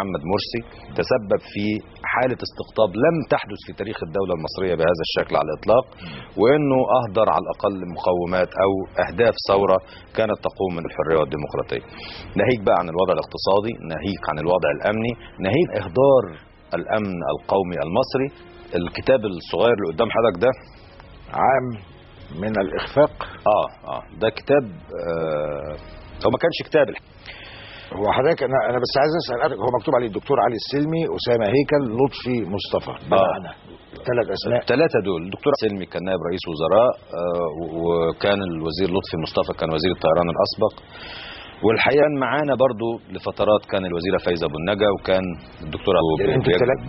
محمد مرسي تسبب في حالة استقطاب لم تحدث في تاريخ الدولة المصرية بهذا الشكل على الإطلاق، وأنه أهدر على الأقل مقومات أو أهداف ثورة كانت تقوم من الحرية والديمقراطية. ناهيك بقى عن الوضع الاقتصادي، ناهيك عن الوضع الأمني، ناهيك إهدار الأمن القومي المصري. الكتاب الصغير اللي قدام حضرتك ده عام من الإخفاق. ده كتاب هو ما كانش كتاب. هو حضرتك انا بس عايز اسال، هو مكتوب عليه الدكتور علي السلمي، اسامه هيكل، لطفي مصطفى، بمعنى 3 اسماء. 3 دول. الدكتور سلمي كان نائب رئيس وزراء، وكان الوزير لطفي مصطفى كان وزير الطيران الاسبق، والحقيقه معانا برضو لفترات كان الوزيره فايزه ابو النجا، وكان الدكتور ابو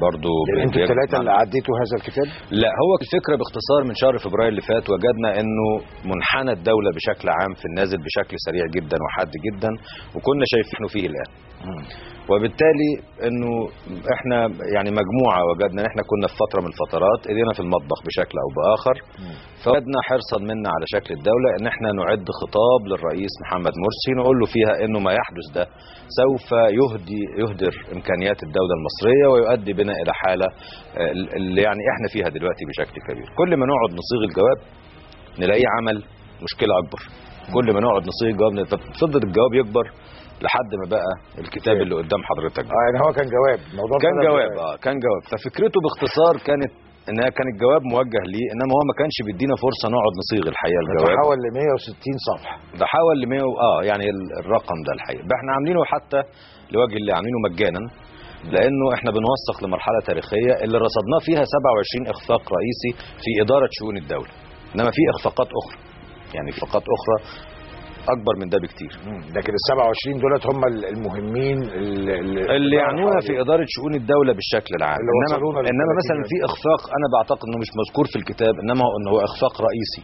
برضو. انتوا ال3 اللي عديتوا هذا الكتاب؟ لا، هو الفكره باختصار من شهر فبراير اللي فات وجدنا انه منحنى الدوله بشكل عام في النازل بشكل سريع جدا وحاد جدا، وكنا شايفينه فيه الان. وبالتالي انه احنا يعني مجموعه وجدنا ان احنا كنا في فتره من الفترات ايدينا في المطبخ بشكل او باخر، فوجدنا حرصا منا على شكل الدوله ان احنا نعد خطاب للرئيس محمد مرسي نقول له فيها انه ما يحدث ده سوف يهدر امكانيات الدوله المصريه ويؤدي بنا الى حاله اللي يعني احنا فيها دلوقتي بشكل كبير. كل ما نقعد نصيغ الجواب نلاقيه عمل مشكله اكبر، كل ما نقعد نصيغ الجواب فضل الجواب يكبر لحد ما بقى الكتاب اللي قدام حضرتك. يعني هو كان جواب، الموضوع كان جواب. ففكرته باختصار كانت انها كان الجواب موجه ليه، انما هو ما كانش بيدينا فرصه نقعد نصيغ الحقيقه الجواب. ده حول ل 160 صفحه. ده حول ل 100 يعني الرقم ده الحقيقه احنا عاملينه حتى لوجه اللي عاملينه مجانا، لانه احنا بنوثق لمرحله تاريخيه اللي رصدناه فيها 27 اخفاق رئيسي في اداره شؤون الدوله، انما في اخفاقات اخرى، يعني اخفاقات اخرى اكبر من ده بكتير. لكن ال 27 دولت هم المهمين اللي يعنونا في اداره شؤون الدوله بالشكل العام. انما مثلا في اخفاق انا بعتقد انه مش مذكور في الكتاب، انما انه هو اخفاق رئيسي.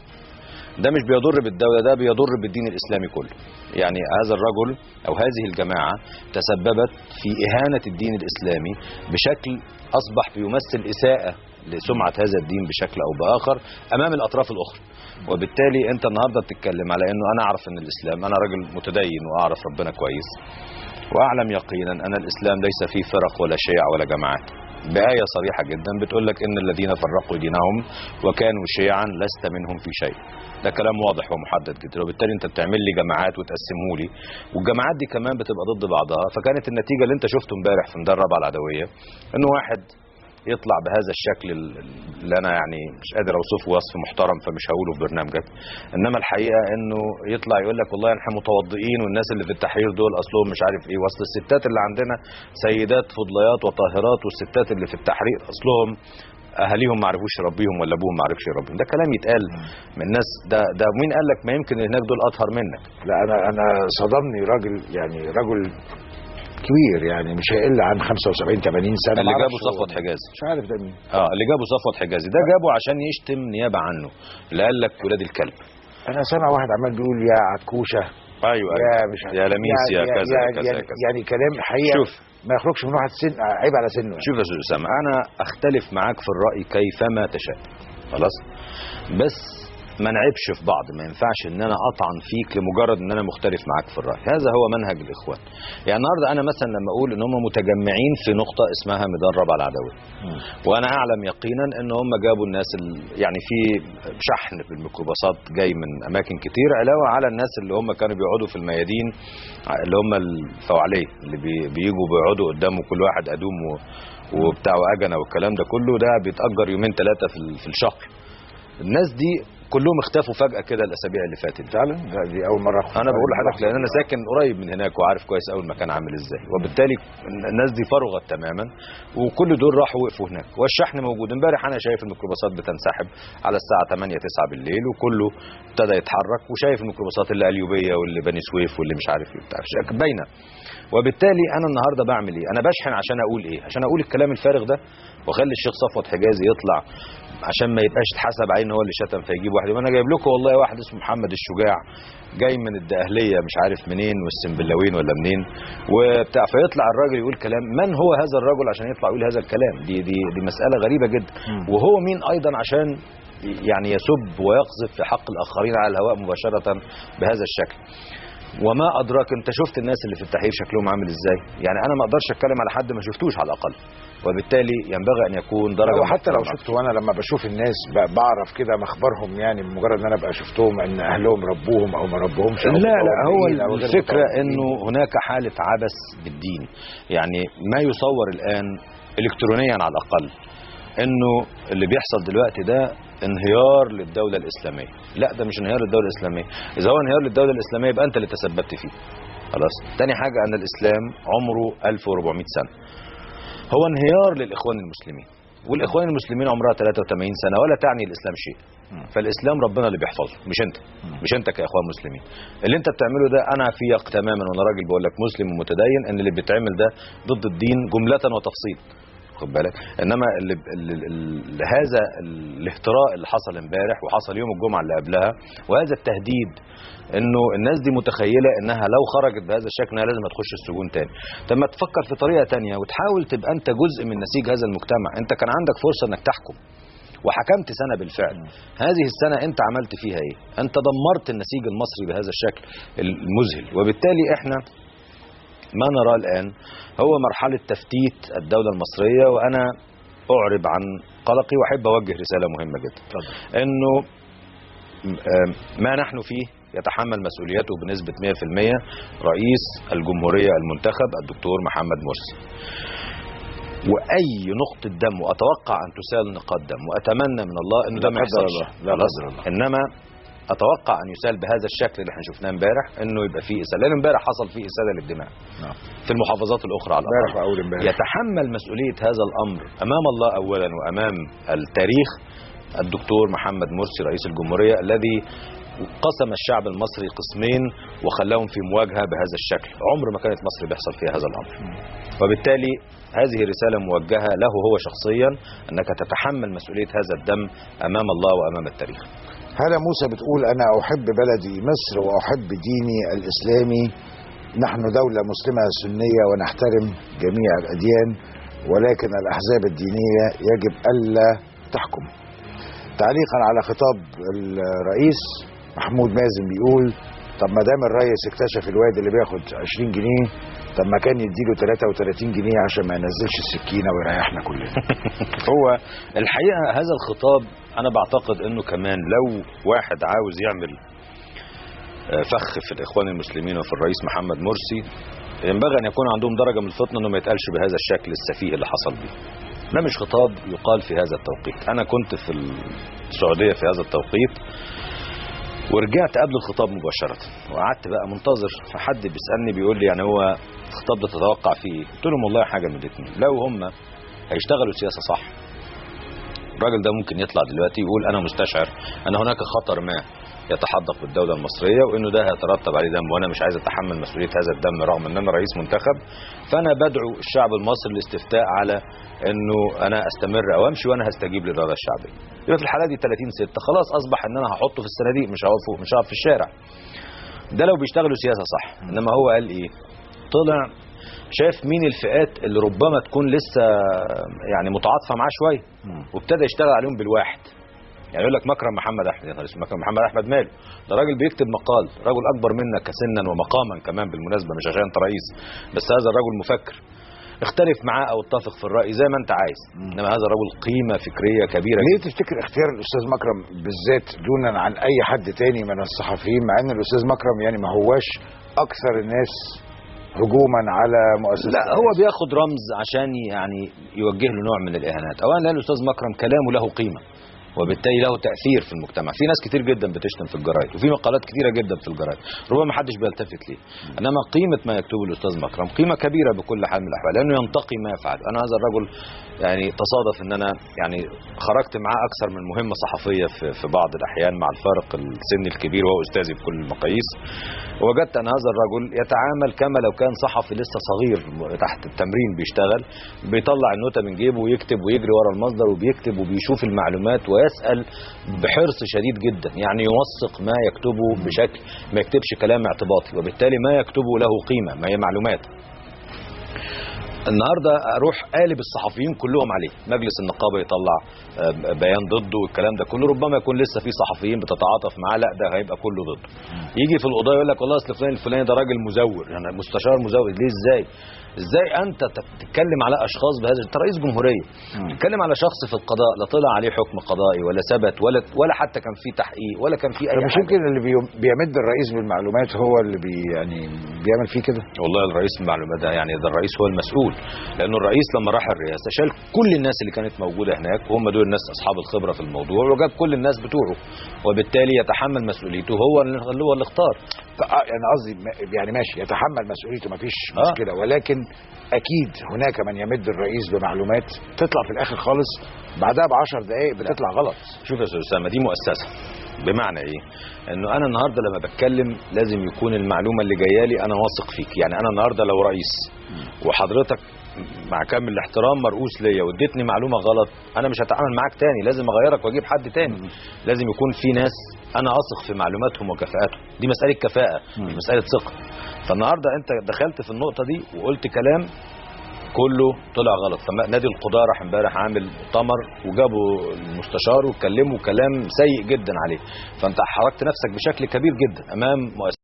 ده مش بيضر بالدوله، ده بيضر بالدين الاسلامي كله. يعني هذا الرجل او هذه الجماعه تسببت في اهانه الدين الاسلامي بشكل اصبح بيمثل اساءه لسمعه هذا الدين بشكل او باخر امام الاطراف الاخرى. وبالتالي انت النهارده بتتكلم على انه انا اعرف ان الاسلام، انا راجل متدين واعرف ربنا كويس واعلم يقينا ان الاسلام ليس فيه فرق ولا شيع ولا جماعات. بآية صريحة جدا بتقول لك ان الذين فرقوا دينهم وكانوا شيعا لست منهم في شيء. ده كلام واضح ومحدد جدا، وبالتالي انت بتعمل لي جماعات وتقسمه لي، والجماعات دي كمان بتبقى ضد بعضها. فكانت النتيجة اللي انت شفته امبارح في ميدان رابعة العدوية انه واحد يطلع بهذا الشكل اللي انا يعني مش قادر اوصفه وصف محترم فمش هقوله في برنامجك، انما الحقيقه انه يطلع يقول لك والله احنا متوضئين والناس اللي في التحرير دول اصلهم مش عارف ايه، واصل الستات اللي عندنا سيدات فضليات وطاهرات، والستات اللي في التحرير اصلهم اهاليهم ما عرفوش يربيهم ولا ابوهم ما عرفش يربيهم. ده كلام يتقال من ناس، ده مين قال لك ما يمكن هناك دول اطهر منك؟ لا انا صدمني راجل، يعني رجل كبير، يعني مش هيقل عن 75 80 سنه. اللي جابه صفوت حجازي، مش عارف ده مين. اللي جابه صفوت حجازي ده جابه عشان يشتم نيابه عنه، اللي قال لك ولاد الكلب. انا سامع واحد عمال بيقول يا عكوشه، ايوه يا مش عارف، يا لميس، يا كذا كذا كذا، يعني كلام حقيقه. شوف ما يخرجش من واحد سن، عيب على سنه. شوف يا استاذ اسامه، انا اختلف معاك في الراي كيفما تشاء، خلاص، بس ما نعيبش في بعض. ما ينفعش ان انا اطعن فيك لمجرد ان انا مختلف معاك في الراي. هذا هو منهج الاخوان. يعني النهارده انا مثلا لما اقول ان هم متجمعين في نقطه اسمها ميدان رابعه العدويه، وانا اعلم يقينا ان هم جابوا الناس يعني في شحن بالميكروباصات جاي من اماكن كتير، علاوه على الناس اللي هم كانوا بيقعدوا في الميادين، اللي هم الفوعليه اللي بييجوا بيقعدوا قدامه كل واحد ادوم وبتاع واجنه والكلام ده كله، ده بيتاجر 2 3 في الشهر. الناس دي كلهم اختفوا فجأة كده الأسابيع اللي فاتت. فعلا دي أول مرة أنا بقول لحضرتك لأن أنا ساكن قريب من هناك وعارف كويس أول المكان عامل إزاي، وبالتالي الناس دي فرغت تماما وكل دول راحوا وقفوا هناك، والشحن موجود. امبارح أنا شايف الميكروباصات بتنسحب على الساعة 8 9 بالليل، وكله ابتدى يتحرك، وشايف الميكروباصات اللي قليوبية واللي بني سويف واللي مش عارف ايه بتاع باينة. وبالتالي أنا النهاردة بعمل إيه؟ أنا بشحن عشان أقول إيه؟ عشان أقول الكلام الفارغ ده وأخلي الشيخ صفوت حجازي يطلع عشان ما يبقاش اتحسب عليه ان هو اللي شتم فيجيب واحد. وانا جايب لكم والله واحد اسمه محمد الشجاع جاي من الدقهليه مش عارف منين والسنبلاوين ولا منين وبتاع، فيطلع الراجل يقول كلام. من هو هذا الرجل عشان يطلع يقول هذا الكلام؟ دي مساله غريبه جدا. وهو مين ايضا عشان يعني يسب ويقذف في حق الاخرين على الهواء مباشره بهذا الشكل؟ وما ادراك، انت شفت الناس اللي في التحرير شكلهم عامل ازاي؟ يعني انا ما اقدرش اتكلم على حد ما شفتوش على الاقل، وبالتالي ينبغي ان يكون درجه. وحتى لو شفته، وانا لما بشوف الناس بعرف كده مخبرهم، يعني بمجرد ان انا ابقى شفتهم ان اهلهم ربوهم او ما ربوهمش. لا هو الفكره انه هناك حاله عبث بالدين. يعني ما يصور الان الكترونيا على الاقل انه اللي بيحصل دلوقتي ده انهيار للدوله الاسلاميه. لا، ده مش انهيار للدوله الاسلاميه. اذا هو انهيار للدوله الاسلاميه يبقى انت اللي تسببت فيه. خلاص. تاني حاجه ان الاسلام عمره 1400 سنه. هو انهيار للاخوان المسلمين، والاخوان المسلمين عمرها 83 سنه، ولا تعني الاسلام شيء. فالاسلام ربنا اللي بيحفظه، مش انت كاخوان مسلمين. اللي انت بتعمله ده انا في يق تماما، وانا راجل بقول لك مسلم ومتدين، ان اللي بيتعمل ده ضد الدين جمله وتفصيل. خد بالك. انما هذا الاهتراء اللي حصل امبارح وحصل يوم الجمعه اللي قبلها، وهذا التهديد، انه الناس دي متخيله انها لو خرجت بهذا الشكل انها لازم تخش السجون تاني. طب ما تفكر في طريقه تانية وتحاول تبقى انت جزء من نسيج هذا المجتمع. انت كان عندك فرصه انك تحكم وحكمت سنه بالفعل. هذه السنه انت عملت فيها ايه؟ انت دمرت النسيج المصري بهذا الشكل المذهل. وبالتالي احنا ما نراه الآن هو مرحلة تفتيت الدولة المصرية. وأنا أعرب عن قلقي وأحب أوجه رسالة مهمة جدا، أنه ما نحن فيه يتحمل مسؤوليته بنسبة 100% رئيس الجمهورية المنتخب الدكتور محمد مرسي. وأي نقطة دم، وأتوقع أن تسال نقاط دم، وأتمنى من الله أنه ده ما يحصلش. إنما اتوقع ان يسال بهذا الشكل اللي احنا شفناه امبارح، انه يبقى فيه اساله، لان امبارح حصل فيه اساله للدماء في المحافظات الاخرى على الاقل. يتحمل مسؤوليه هذا الامر امام الله اولا وامام التاريخ الدكتور محمد مرسي رئيس الجمهوريه، الذي قسم الشعب المصري قسمين وخلاهم في مواجهه بهذا الشكل. عمر ما كانت مصر بيحصل فيها هذا الامر. وبالتالي هذه رساله موجهه له هو شخصيا، انك تتحمل مسؤوليه هذا الدم امام الله وامام التاريخ. هلا موسى بتقول أنا أحب بلدي مصر وأحب ديني الإسلامي. نحن دولة مسلمة سنية ونحترم جميع الأديان، ولكن الأحزاب الدينية يجب ألا تحكم. تعليقا على خطاب الرئيس، محمود مازن بيقول طب ما دام الرئيس اكتشف الواد اللي بياخد 20 جنيه، طب ما كان يديله 33 جنيه عشان ما ينزلش السكينة ويريحنا كلنا. هو الحقيقة هذا الخطاب أنا بعتقد أنه كمان لو واحد عاوز يعمل فخ في الإخوان المسلمين وفي الرئيس محمد مرسي، ينبغي أن يكون عندهم درجة من الفطنة أنه ما يتقالش بهذا الشكل السفيه اللي حصل به. ده مش خطاب يقال في هذا التوقيت. أنا كنت في السعودية في هذا التوقيت، ورجعت قبل الخطاب مباشرة وقعدت بقى منتظر، فحد بيسألني بيقول لي يعني هو الخطاب ده تتوقع فيه ايه؟ قلت لهم والله حاجة من الاثنين، لو هم هيشتغلوا سياسة صح، الراجل ده ممكن يطلع دلوقتي يقول أنا مستشعر أن هناك خطر ما يتحدق بالدولة المصرية، وإنه ده هيترتب عليه دم، وأنا مش عايز أتحمل مسؤولية هذا الدم رغم أن أنا رئيس منتخب، فأنا بدعو الشعب المصري للاستفتاء على إنه أنا أستمر أو أمشي، وأنا هستجيب للإرادة الشعبية. يبقى في الحالة دي 30/6 خلاص أصبح إن أنا هحطه في الصناديق، مش هقف في الشارع. ده لو بيشتغلوا سياسة صح. إنما هو قال إيه؟ طلع شاف مين الفئات اللي ربما تكون لسه يعني متعاطفة معاه شوية، وابتدى يشتغل عليهم بالواحد. يعني يقول لك مكرم محمد احمد، يا نهار اسود، مكرم محمد احمد ماله؟ ده راجل بيكتب مقال، راجل اكبر منك سنا ومقاما كمان بالمناسبه، مش عشان انت رئيس، بس هذا الرجل مفكر. اختلف معاه او اتفق في الراي زي ما انت عايز، انما هذا الرجل قيمه فكريه كبيره. ليه تفتكر اختيار الاستاذ مكرم بالذات دونا عن اي حد تاني من الصحفيين، مع ان الاستاذ مكرم يعني ما هواش اكثر الناس هجوما على مؤسسة؟ لا، هو بياخد رمز عشان يعني يوجه له نوع من الاهانات. اولا لان الاستاذ مكرم كلامه له قيمه، وبالتالي له تأثير في المجتمع. في ناس كتير جدا بتشتم في الجرايد، وفي مقالات كتيرة جدا في الجرايد ربما ما حدش بيلتفت ليه، انما قيمة ما يكتبه الاستاذ مكرم قيمة كبيرة بكل حال من الاحوال، لانه ينتقي ما يفعل. انا هذا الرجل يعني تصادف ان انا يعني خرجت معاه اكثر من مهمة صحفية في بعض الاحيان مع الفارق السني الكبير، وهو استاذي بكل المقاييس. وجدت ان هذا الرجل يتعامل كما لو كان صحفي لسه صغير تحت التمرين بيشتغل، بيطلع النوتة من جيبه ويكتب ويجري ورا المصدر وبيكتب وبيشوف المعلومات ويسأل بحرص شديد جدا، يعني يوثق ما يكتبه بشكل ما يكتبش كلام اعتباطي، وبالتالي ما يكتبه له قيمة، ما هي معلومات. النهارده اروح قالب الصحفيين كلهم عليه، مجلس النقابه يطلع بيان ضده والكلام ده كله، ربما يكون لسه في صحفيين بتتعاطف معاه، لا ده هيبقى كله ضده. يجي في القضاء يقول لك والله اصل فلان الفلاني ده راجل مزور، يعني مستشار مزور. ليه؟ ازاي انت تتكلم على اشخاص بهذا؟ انت رئيس جمهوريه، تتكلم على شخص في القضاء لا طلع عليه حكم قضائي ولا ثبت ولا حتى كان في تحقيق ولا كان في اي حاجه. مش يمكن اللي بيمد الرئيس بالمعلومات هو اللي يعني بيعمل فيه كده؟ والله الرئيس بالمعلومات ده يعني ده الرئيس هو المسؤول، لانه الرئيس لما راح الرئاسه شال كل الناس اللي كانت موجوده هناك، وهم دول الناس اصحاب الخبره في الموضوع، وجاب كل الناس بتوعه، وبالتالي يتحمل مسؤوليته، هو اللي اختار. يعني قصدي يعني ماشي يتحمل مسؤوليته، ما فيش مشكله، ولكن اكيد هناك من يمد الرئيس بمعلومات تطلع في الاخر خالص بعدها ب10 دقائق بتطلع غلط. شوف يا استاذ اسامه، دي مؤسسه. بمعنى ايه؟ انه انا النهارده لما بتكلم لازم يكون المعلومه اللي جايه لي انا واثق فيك. يعني انا النهارده لو رئيس وحضرتك مع كامل الاحترام مرؤوس ليا واديتني معلومه غلط، انا مش هتعامل معاك تاني، لازم اغيرك واجيب حد تاني. لازم يكون في ناس انا اثق في معلوماتهم وكفاءاتهم، دي مساله كفاءه مش مساله ثقه. فالنهارده انت دخلت في النقطه دي وقلت كلام كله طلع غلط. فنادي القضاء راح امبارح عامل مؤتمر وجابوا المستشار واتكلموا كلام سيء جدا عليه، فانت حركت نفسك بشكل كبير جدا امام مؤسسه